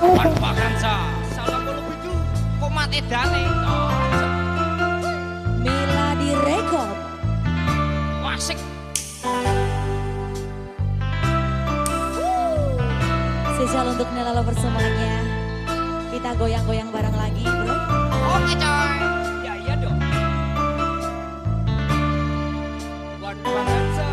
Tanpa kanca, salam bolu bidu, komat edane. Mila direkod. Wasik. Spesial untuk Nela Lover semuanya. Kita goyang-goyang bareng lagi, bro. Oke coy. Ya iya dong. Buat kanca.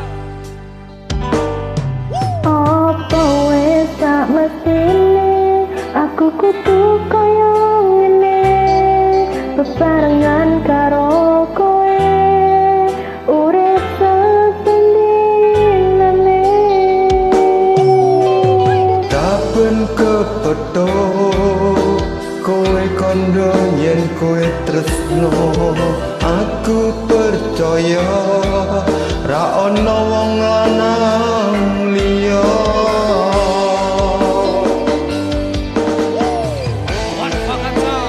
Apa wis tak mestine aku kudu koyo ngene bebarengan karo kowe urip sesendinane Tapen kepetho kowe kondo yen kowe tresno aku percaya ra ono wong lanang liya Tanpa kanca.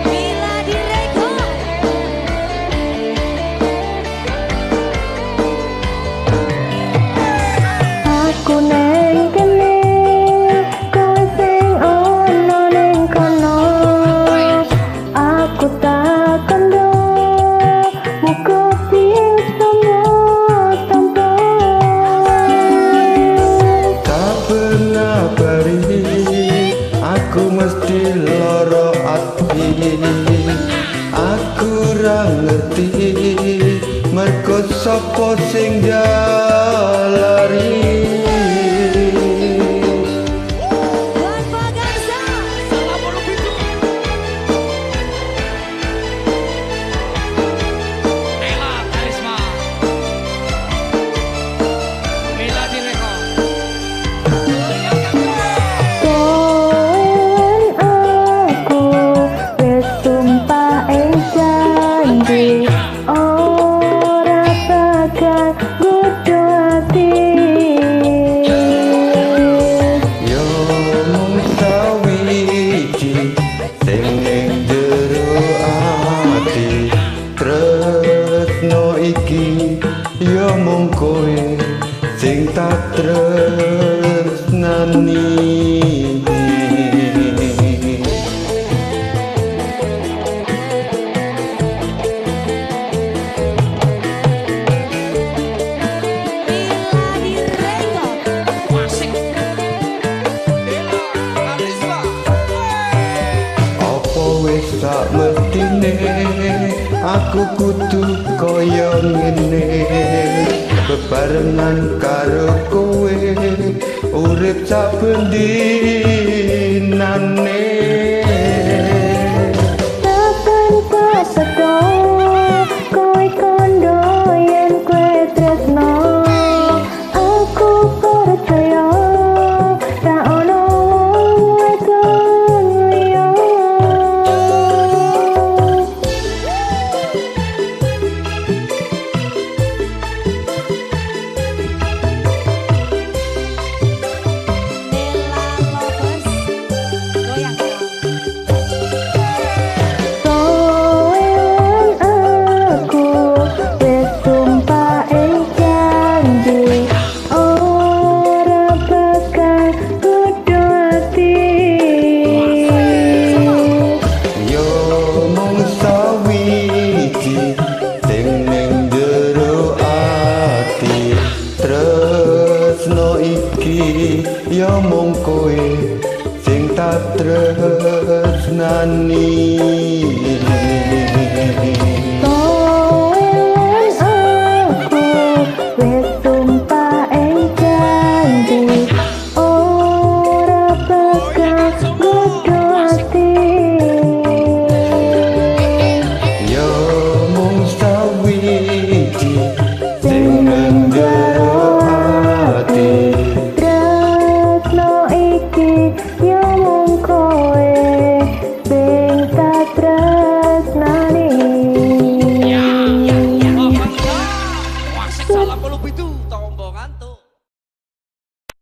Mila direkod. aku neng kene kowe sing ono ning kono aku tak kendo muga piye semua tanpa tak pernah bari aku mesti loro ati aku ra ngerti mergo sapa sing jalari Tanpa kanca. Salam bolu bidu. Nela Karisma. Mila direkod. Koen aku wis tumpah ing janji ora bakal kudu ati yo mung sawiji sing ning jero ati tresno iki yo mung kowe sing tak tresnani Mila direkod. Wasik. Nela Karisma. Apa wis sak mestine aku kudu kaya ngene bebarengan karo kowe urip saben dinane Saben kaseto kowe kondo yen kowe tresno aku percaya ra ono wong wedok liya Nela Lovers. Goyang dong. Koen aku wis tumpah ing janji ora bakal kudu ati yo mung sawiji sing ning jero ati tresno iki yo mung kowe sing tak tresnani Koen aku wis tumpah ing janji ora bakal kudu ati yo mung sawiji sing ning jero ati tresno iki yo